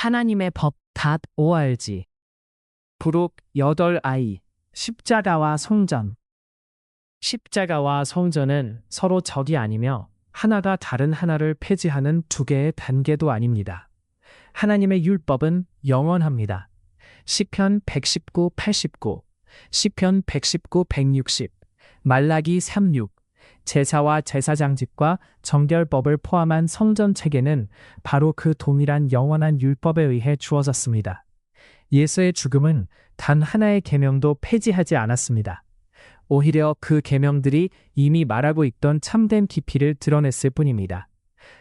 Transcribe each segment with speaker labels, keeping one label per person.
Speaker 1: 하나님의 법 .org 부록 8I 십자가와 성전. 십자가와 성전은 서로 적이 아니며 하나가 다른 하나를 폐지하는 두 개의 단계도 아닙니다. 하나님의 율법은 영원합니다. 시편 119, 89, 시편 119, 160, 말라기 3:6, 제사와 제사장직과 정결법을 포함한 성전 체계는 바로 그 동일한 영원한 율법에 의해 주어졌습니다. 예수의 죽음은 단 하나의 계명도 폐지하지 않았습니다. 오히려 그 계명들이 이미 말하고 있던 참된 깊이를 드러냈을 뿐입니다.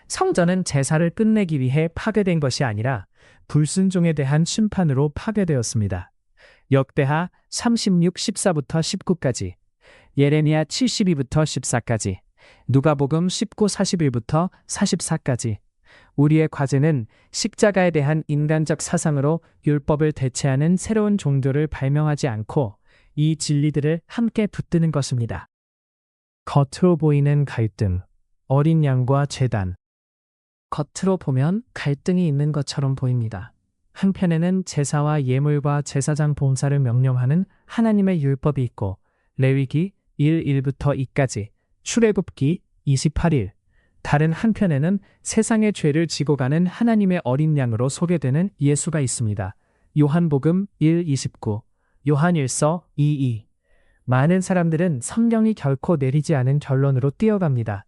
Speaker 1: 성전은 제사를 끝내기 위해 파괴된 것이 아니라 불순종에 대한 심판으로 파괴되었습니다. 역대하 36, 14부터 19까지, 예레미야 72부터 14까지, 누가복음 19, 41부터 44까지. 우리의 과제는 십자가에 대한 인간적 사상으로 율법을 대체하는 새로운 종교를 발명하지 않고 이 진리들을 함께 붙드는 것입니다. 겉으로 보이는 갈등, 어린 양과 제단. 겉으로 보면 갈등이 있는 것처럼 보입니다. 한편에는 제사와 예물과 제사장 봉사를 명령하는 하나님의 율법이 있고, 레위기 1:1부터 2까지, 출애굽기 28일. 다른 한편에는 세상의 죄를 지고 가는 하나님의 어린 양으로 소개되는 예수가 있습니다. 요한복음 1:29, 요한일서 2:2. 많은 사람들은 성경이 결코 내리지 않은 결론으로 뛰어갑니다.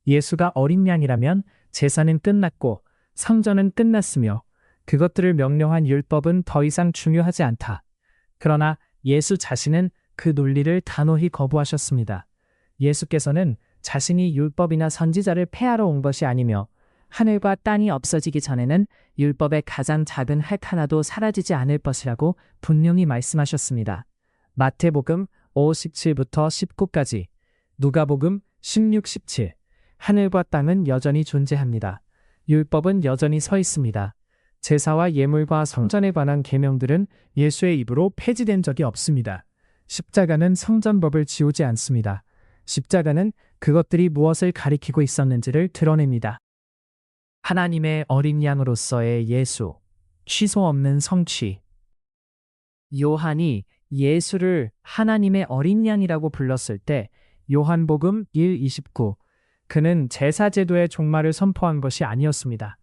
Speaker 1: 예수가 어린 양이라면 제사는 끝났고 성전은 끝났으며 그것들을 명령한 율법은 더 이상 중요하지 않다. 그러나 예수 자신은 그 논리를 단호히 거부하셨습니다. 예수께서는 자신이 율법이나 선지자를 폐하러 온 것이 아니며 하늘과 땅이 없어지기 전에는 율법의 가장 작은 할 하나도 사라지지 않을 것이라고 분명히 말씀하셨습니다. 마태복음 5:17부터 19까지, 누가복음 16, 17. 하늘과 땅은 여전히 존재합니다. 율법은 여전히 서 있습니다. 제사와 예물과 성전에 관한 계명들은 예수의 입으로 폐지된 적이 없습니다. 십자가는 성전법을 지우지 않습니다. 십자가는 그것들이 무엇을 가리키고 있었는지를 드러냅니다. 하나님의 어린 양으로서의 예수, 취소 없는 성취. 요한이 예수를 하나님의 어린 양이라고 불렀을 때 요한복음 1:29, 그는 제사제도의 종말을 선포한 것이 아니었습니다.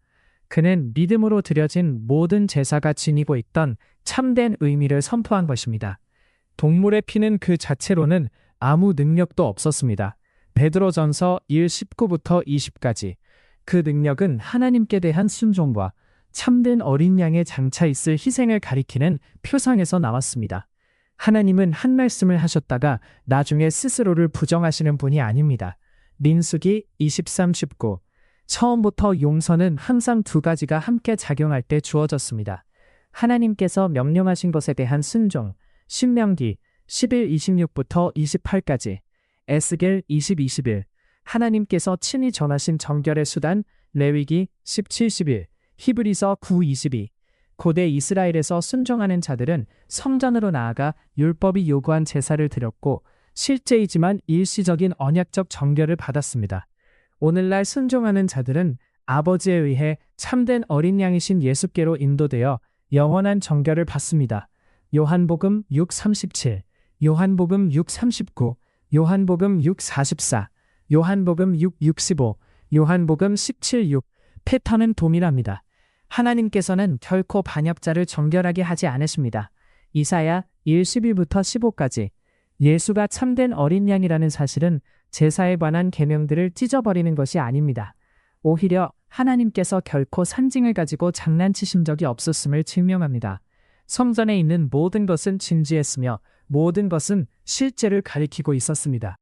Speaker 1: 그는 믿음으로 드려진 모든 제사가 지니고 있던 참된 의미를 선포한 것입니다. 동물의 피는 그 자체로는 아무 능력도 없었습니다. 베드로전서 1:19부터 20까지. 그 능력은 하나님께 대한 순종과 참된 어린 양의 장차 있을 희생을 가리키는 표상에서 나왔습니다. 하나님은 한 말씀을 하셨다가 나중에 스스로를 부정하시는 분이 아닙니다. 민수기 23:19. 처음부터 용서는 항상 두 가지가 함께 작용할 때 주어졌습니다. 하나님께서 명령하신 것에 대한 순종, 신명기 11:26부터 28까지, 에스겔 20:21, 하나님께서 친히 전하신 정결의 수단, 레위기 17:11, 히브리서 9:22. 고대 이스라엘에서 순종하는 자들은 성전으로 나아가 율법이 요구한 제사를 드렸고 실제이지만 일시적인 언약적 정결을 받았습니다. 오늘날 순종하는 자들은 아버지에 의해 참된 어린 양이신 예수께로 인도되어 영원한 정결을 받습니다. 요한복음 6:37, 요한복음 6:39, 요한복음 6:44, 요한복음 6:65, 요한복음 17:6. 패턴은 동일합니다. 하나님께서는 결코 반역자를 정결하게 하지 않으십니다. 이사야 1:11부터 15까지. 예수가 참된 어린 양이라는 사실은 제사에 관한 계명들을 찢어버리는 것이 아닙니다. 오히려 하나님께서 결코 산징을 가지고 장난치신 적이 없었음을 증명합니다. 성전에 있는 모든 것은 진지했으며 모든 것은 실제를 가리키고 있었습니다.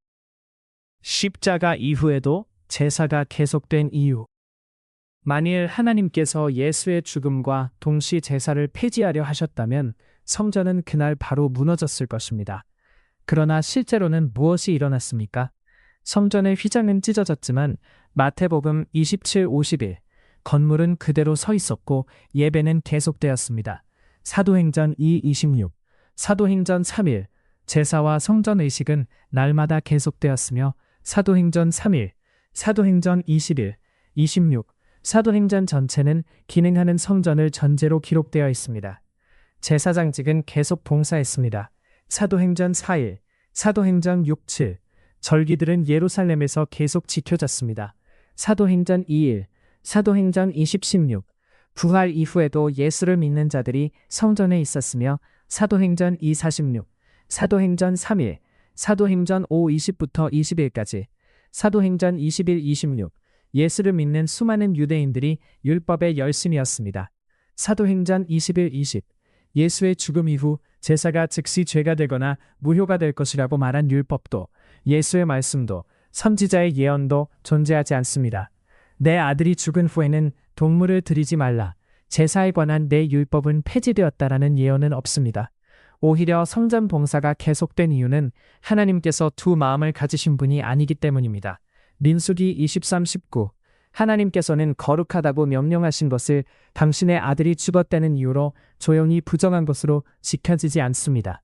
Speaker 1: 십자가 이후에도 제사가 계속된 이유. 만일 하나님께서 예수의 죽음과 동시 제사를 폐지하려 하셨다면 성전은 그날 바로 무너졌을 것입니다. 그러나 실제로는 무엇이 일어났습니까? 성전의 휘장은 찢어졌지만 마태복음 27:51, 건물은 그대로 서 있었고 예배는 계속되었습니다. 사도행전 2:26, 사도행전 3일, 제사와 성전 의식은 날마다 계속되었으며 사도행전 3일, 사도행전 21, 26, 사도행전 전체는 기능하는 성전을 전제로 기록되어 있습니다. 제사장직은 계속 봉사했습니다. 사도행전 4일, 사도행전 6, 7, 절기들은 예루살렘에서 계속 지켜졌습니다. 사도행전 2일, 사도행전 20, 16, 부활 이후에도 예수를 믿는 자들이 성전에 있었으며 사도행전 2, 46, 사도행전 3일, 사도행전 5, 20부터 21까지, 사도행전 21, 26, 예수를 믿는 수많은 유대인들이 율법의 열심이었습니다. 사도행전 21, 20, 예수의 죽음 이후 제사가 즉시 죄가 되거나 무효가 될 것이라고 말한 율법도, 예수의 말씀도, 선지자의 예언도 존재하지 않습니다. 내 아들이 죽은 후에는 동물을 드리지 말라. 제사에 관한 내 율법은 폐지되었다라는 예언은 없습니다. 오히려 성전 봉사가 계속된 이유는 하나님께서 두 마음을 가지신 분이 아니기 때문입니다. 민수기 23, 19 하나님께서는 거룩하다고 명령하신 것을 당신의 아들이 죽었다는 이유로 조용히 부정한 것으로 지켜지지 않습니다.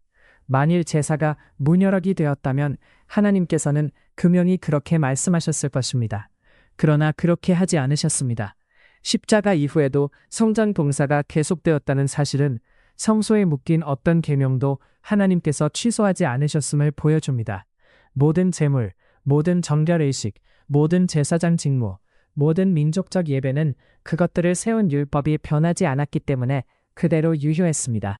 Speaker 1: 만일 제사가 문혈학이 되었다면 하나님께서는 금연히 그렇게 말씀하셨을 것입니다. 그러나 그렇게 하지 않으셨습니다. 십자가 이후에도 성전 봉사가 계속되었다는 사실은 성소에 묶인 어떤 계명도 하나님께서 취소하지 않으셨음을 보여줍니다. 모든 제물, 모든 정결의식, 모든 제사장 직무, 모든 민족적 예배는 그것들을 세운 율법이 변하지 않았기 때문에 그대로 유효했습니다.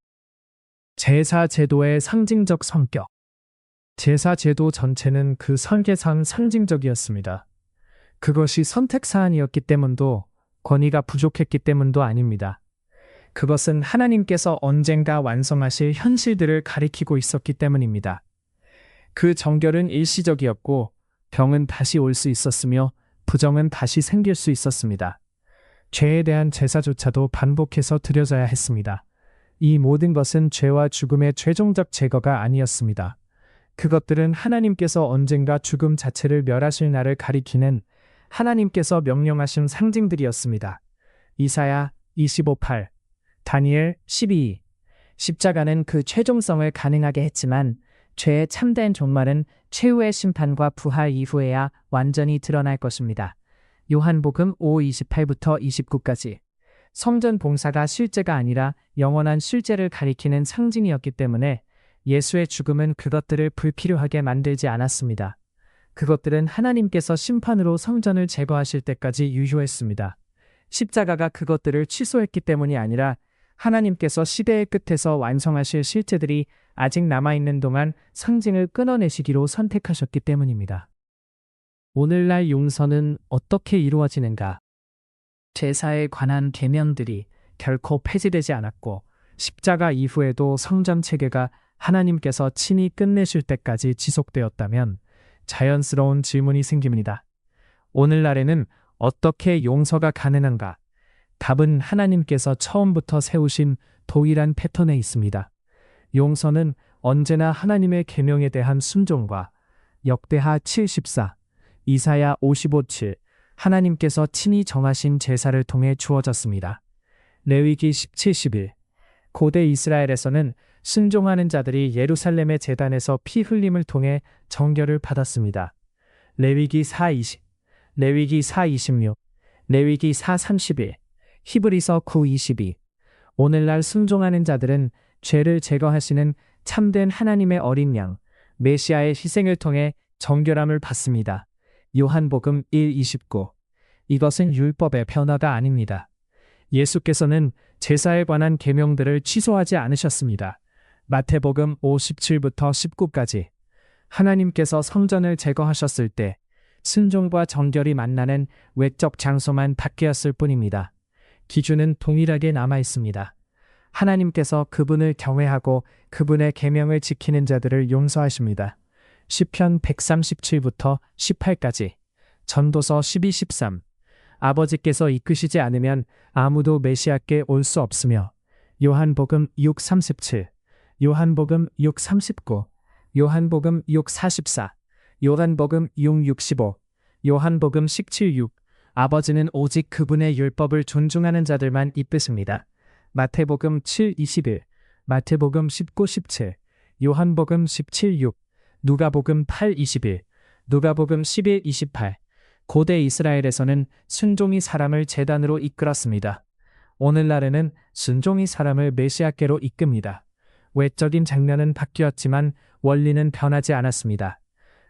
Speaker 1: 제사 제도의 상징적 성격. 제사 제도 전체는 그 설계상 상징적이었습니다. 그것이 선택 사안이었기 때문도 권위가 부족했기 때문도 아닙니다. 그것은 하나님께서 언젠가 완성하실 현실들을 가리키고 있었기 때문입니다. 그 정결은 일시적이었고 병은 다시 올 수 있었으며 부정은 다시 생길 수 있었습니다. 죄에 대한 제사조차도 반복해서 드려져야 했습니다. 이 모든 것은 죄와 죽음의 최종적 제거가 아니었습니다. 그것들은 하나님께서 언젠가 죽음 자체를 멸하실 날을 가리키는 하나님께서 명령하신 상징들이었습니다. 이사야 25:8, 다니엘 12:2. 십자가는 그 최종성을 가능하게 했지만 죄의 참된 종말은 최후의 심판과 부활 이후에야 완전히 드러날 것입니다. 요한복음 5:28부터 29까지. 성전 봉사가 실제가 아니라 영원한 실제를 가리키는 상징이었기 때문에 예수의 죽음은 그것들을 불필요하게 만들지 않았습니다. 그것들은 하나님께서 심판으로 성전을 제거하실 때까지 유효했습니다. 십자가가 그것들을 취소했기 때문이 아니라 하나님께서 시대의 끝에서 완성하실 실제들이 아직 남아있는 동안 상징을 끊어내시기로 선택하셨기 때문입니다. 오늘날 용서는 어떻게 이루어지는가? 제사에 관한 계명들이 결코 폐지되지 않았고 십자가 이후에도 성전 체계가 하나님께서 친히 끝내실 때까지 지속되었다면 자연스러운 질문이 생깁니다. 오늘날에는 어떻게 용서가 가능한가? 답은 하나님께서 처음부터 세우신 동일한 패턴에 있습니다. 용서는 언제나 하나님의 계명에 대한 순종과 역대하 7:14, 이사야 55:7, 하나님께서 친히 정하신 제사를 통해 주어졌습니다. 레위기 17:11, 고대 이스라엘에서는 순종하는 자들이 예루살렘의 제단에서 피 흘림을 통해 정결을 받았습니다. 레위기 4:20, 레위기 4:26, 레위기 4:31, 히브리서 9:22. 오늘날 순종하는 자들은 죄를 제거하시는 참된 하나님의 어린 양, 메시아의 희생을 통해 정결함을 받습니다. 요한복음 1:29. 이것은 율법의 변화가 아닙니다. 예수께서는 제사에 관한 계명들을 취소하지 않으셨습니다. 마태복음 5:17부터 19까지. 하나님께서 성전을 제거하셨을 때 순종과 정결이 만나는 외적 장소만 바뀌었을 뿐입니다. 기준은 동일하게 남아 있습니다. 하나님께서 그분을 경외하고 그분의 계명을 지키는 자들을 용서하십니다. 시편 137부터 18까지. 전도서 12:13. 아버지께서 이끄시지 않으면 아무도 메시아께 올 수 없으며. 요한복음 6:37, 요한복음 6:39, 요한복음 6:44, 요한복음 6:65, 요한복음 17:6. 아버지는 오직 그분의 율법을 존중하는 자들만 이끄십니다. 마태복음 7:21, 마태복음 19:17, 요한복음 17:6, 누가복음 8:21, 누가복음 11:28, 고대 이스라엘에서는 순종이 사람을 제단으로 이끌었습니다. 오늘날에는 순종이 사람을 메시아께로 이끕니다. 외적인 장면은 바뀌었지만 원리는 변하지 않았습니다.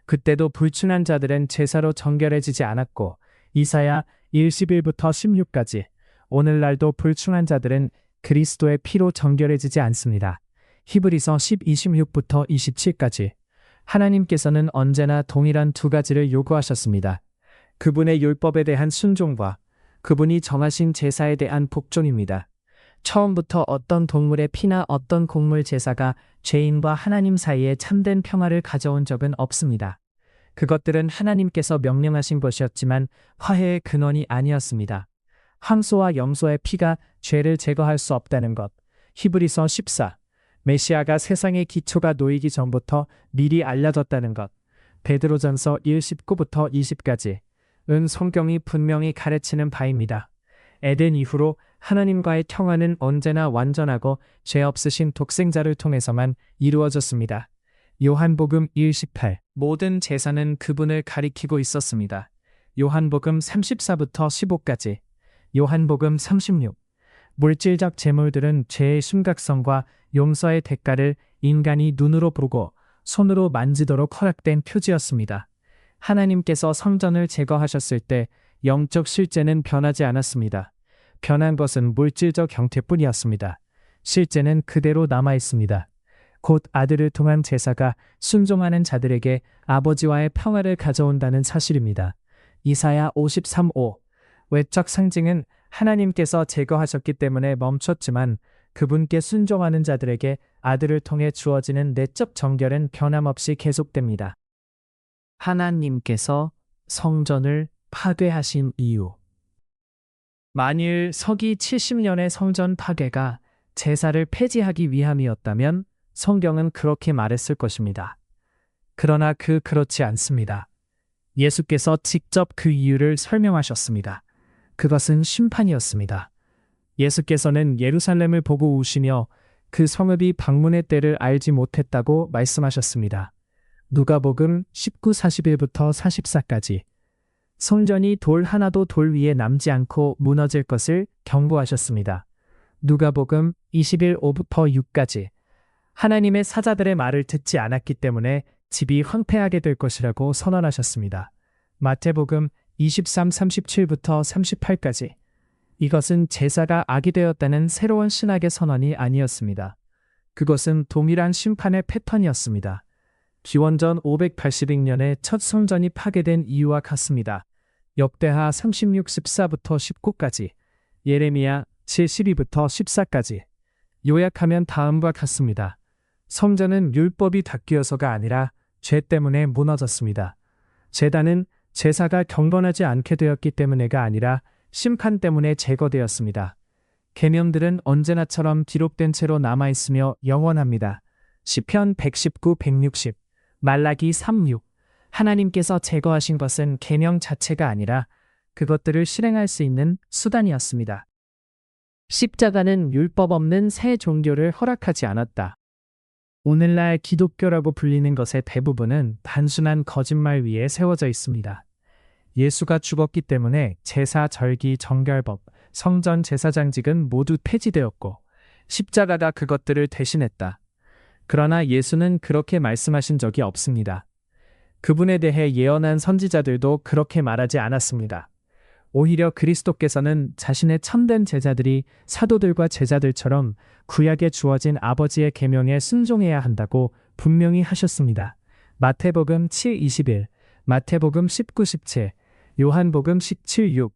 Speaker 1: 그때도 불순한 자들은 제사로 정결해지지 않았고 이사야 1:11부터 16까지 오늘날도 불순한 자들은 그리스도의 피로 정결해지지 않습니다. 히브리서 10:26부터 27까지 하나님께서는 언제나 동일한 두 가지를 요구하셨습니다. 그분의 율법에 대한 순종과 그분이 정하신 제사에 대한 복종입니다. 처음부터 어떤 동물의 피나 어떤 곡물 제사가 죄인과 하나님 사이에 참된 평화를 가져온 적은 없습니다. 그것들은 하나님께서 명령하신 것이었지만 화해의 근원이 아니었습니다. 황소와 염소의 피가 죄를 제거할 수 없다는 것. 히브리서 14. 메시아가 세상의 기초가 놓이기 전부터 미리 알려졌다는 것. 베드로전서 1:19부터 20까지. 은 성경이 분명히 가르치는 바입니다. 에덴 이후로 하나님과의 평화는 언제나 완전하고 죄 없으신 독생자를 통해서만 이루어졌습니다. 요한복음 1:18. 모든 제사는 그분을 가리키고 있었습니다. 요한복음 34부터 15까지. 요한복음 36. 물질적 제물들은 죄의 심각성과 용서의 대가를 인간이 눈으로 보고 손으로 만지도록 허락된 표지였습니다. 하나님께서 성전을 제거하셨을 때 영적 실제는 변하지 않았습니다. 변한 것은 물질적 형태뿐이었습니다. 실제는 그대로 남아 있습니다. 곧 아들을 통한 제사가 순종하는 자들에게 아버지와의 평화를 가져온다는 사실입니다. 이사야 53:5. 외적 상징은 하나님께서 제거하셨기 때문에 멈췄지만 그분께 순종하는 자들에게 아들을 통해 주어지는 내적 정결은 변함없이 계속됩니다. 하나님께서 성전을 파괴하신 이유. 만일 서기 70년의 성전 파괴가 제사를 폐지하기 위함이었다면 성경은 그렇게 말했을 것입니다. 그러나 그렇지 않습니다. 예수께서 직접 그 이유를 설명하셨습니다. 그것은 심판이었습니다. 예수께서는 예루살렘을 보고 우시며 그 성읍이 방문의 때를 알지 못했다고 말씀하셨습니다. 누가복음 19:41부터 44까지. 성전이 돌 하나도 돌 위에 남지 않고 무너질 것을 경고하셨습니다. 누가복음 21:5부터 6까지. 하나님의 사자들의 말을 듣지 않았기 때문에 집이 황폐하게 될 것이라고 선언하셨습니다. 마태복음 23:37부터 38까지. 이것은 제사가 악이 되었다는 새로운 신학의 선언이 아니었습니다. 그것은 동일한 심판의 패턴이었습니다. 기원전 582년에 첫 성전이 파괴된 이유와 같습니다. 역대하 36:14부터 19까지. 예레미야 7:12부터 14까지. 요약하면 다음과 같습니다. 성전은 율법이 닦여서가 아니라 죄 때문에 무너졌습니다. 제단은 제사가 경건하지 않게 되었기 때문에가 아니라 심판 때문에 제거되었습니다. 계명들은 언제나처럼 기록된 채로 남아있으며 영원합니다. 시편 119, 160. 말라기 3:6. 하나님께서 제거하신 것은 계명 자체가 아니라 그것들을 실행할 수 있는 수단이었습니다. 십자가는 율법 없는 새 종교를 허락하지 않았다. 오늘날 기독교라고 불리는 것의 대부분은 단순한 거짓말 위에 세워져 있습니다. 예수가 죽었기 때문에 제사, 절기, 정결법, 성전 제사장직은 모두 폐지되었고 십자가가 그것들을 대신했다. 그러나 예수는 그렇게 말씀하신 적이 없습니다. 그분에 대해 예언한 선지자들도 그렇게 말하지 않았습니다. 오히려 그리스도께서는 자신의 참된 제자들이 사도들과 제자들처럼 구약에 주어진 아버지의 계명에 순종해야 한다고 분명히 하셨습니다. 마태복음 7:21, 마태복음 19:17, 요한복음 17:6,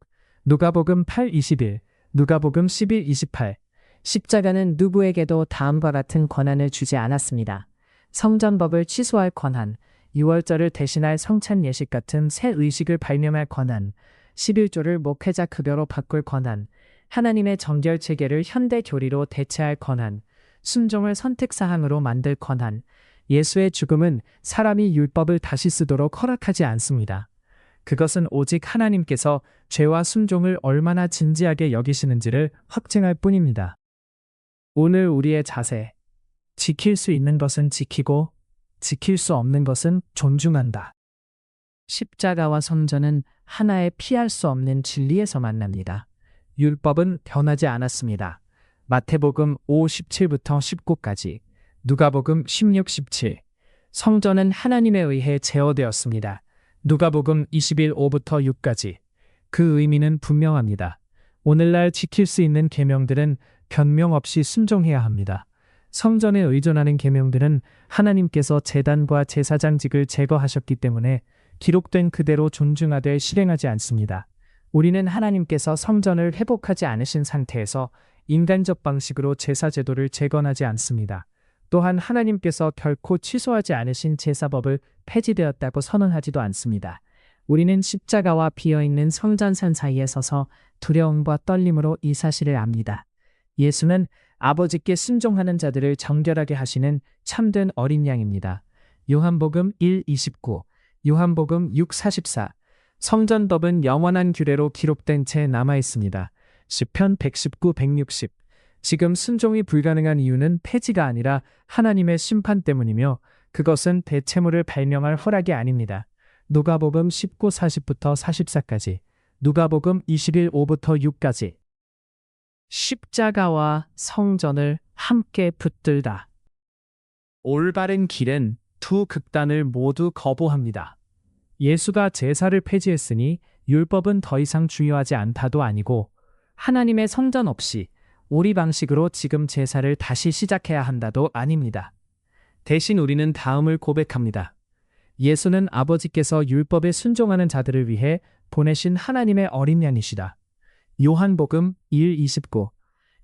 Speaker 1: 누가복음 8:21, 누가복음 11:28. 십자가는 누구에게도 다음과 같은 권한을 주지 않았습니다. 성전법을 취소할 권한, 유월절을 대신할 성찬 예식 같은 새 의식을 발명할 권한, 11조를 목회자 급여로 바꿀 권한, 하나님의 정결 체계를 현대 교리로 대체할 권한, 순종을 선택사항으로 만들 권한. 예수의 죽음은 사람이 율법을 다시 쓰도록 허락하지 않습니다. 그것은 오직 하나님께서 죄와 순종을 얼마나 진지하게 여기시는지를 확증할 뿐입니다. 오늘 우리의 자세. 지킬 수 있는 것은 지키고 지킬 수 없는 것은 존중한다. 십자가와 성전은 하나의 피할 수 없는 진리에서 만납니다. 율법은 변하지 않았습니다. 마태복음 5, 17부터 19까지, 누가복음 16, 17. 성전은 하나님에 의해 제어되었습니다. 누가복음 21, 5부터 6까지. 그 의미는 분명합니다. 오늘날 지킬 수 있는 계명들은 변명 없이 순종해야 합니다. 성전에 의존하는 계명들은 하나님께서 제단과 제사장직을 제거하셨기 때문에 기록된 그대로 존중하되 실행하지 않습니다. 우리는 하나님께서 성전을 회복하지 않으신 상태에서 인간적 방식으로 제사 제도를 재건하지 않습니다. 또한 하나님께서 결코 취소하지 않으신 제사법을 폐지되었다고 선언하지도 않습니다. 우리는 십자가와 비어있는 성전산 사이에 서서 두려움과 떨림으로 이 사실을 압니다. 예수는 아버지께 순종하는 자들을 정결하게 하시는 참된 어린 양입니다. 요한복음 1, 29, 요한복음 6, 44. 성전법은 영원한 규례로 기록된 채 남아있습니다. 시편 119, 160. 지금 순종이 불가능한 이유는 폐지가 아니라 하나님의 심판 때문이며 그것은 대체물을 발명할 허락이 아닙니다. 누가복음 19, 40부터 44까지, 누가복음 21, 5부터 6까지. 십자가와 성전을 함께 붙들다. 올바른 길은 두 극단을 모두 거부합니다. 예수가 제사를 폐지했으니 율법은 더 이상 중요하지 않다도 아니고 하나님의 성전 없이 우리 방식으로 지금 제사를 다시 시작해야 한다도 아닙니다. 대신 우리는 다음을 고백합니다. 예수는 아버지께서 율법에 순종하는 자들을 위해 보내신 하나님의 어린 양이시다. 요한복음 1, 29,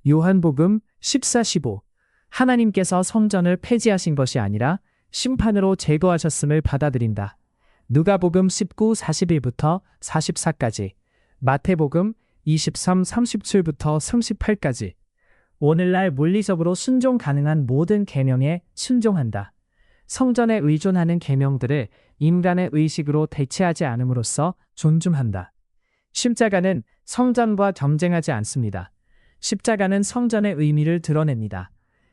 Speaker 1: 요한복음 14, 15. 하나님께서 성전을 폐지하신 것이 아니라 심판으로 제거하셨음을 받아들인다. 누가복음 19, 41부터 44까지, 마태복음 23, 37부터 38까지. 오늘날 물리적으로 순종 가능한 모든 계명에 순종한다. 성전에 의존하는 계명들을 인간의 의식으로 대체하지 않음으로써 존중한다. 십자가는 성전과 경쟁하지 않습니다. 십자가는 성전의 의미를 드러냅니다.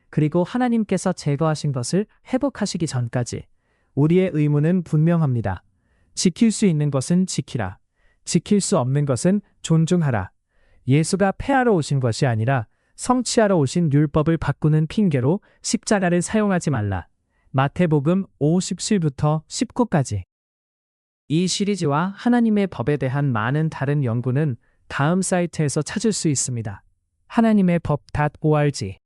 Speaker 1: 그리고 하나님께서 제거하신 것을 회복하시기 전까지 우리의 의무는 분명합니다. 지킬 수 있는 것은 지키라. 지킬 수 없는 것은 존중하라. 예수가 폐하러 오신 것이 아니라 성취하러 오신 율법을 바꾸는 핑계로 십자가를 사용하지 말라. 마태복음 5, 17부터 19까지. 이 시리즈와 하나님의 법에 대한 많은 다른 연구는 다음 사이트에서 찾을 수 있습니다. 하나님의 법.org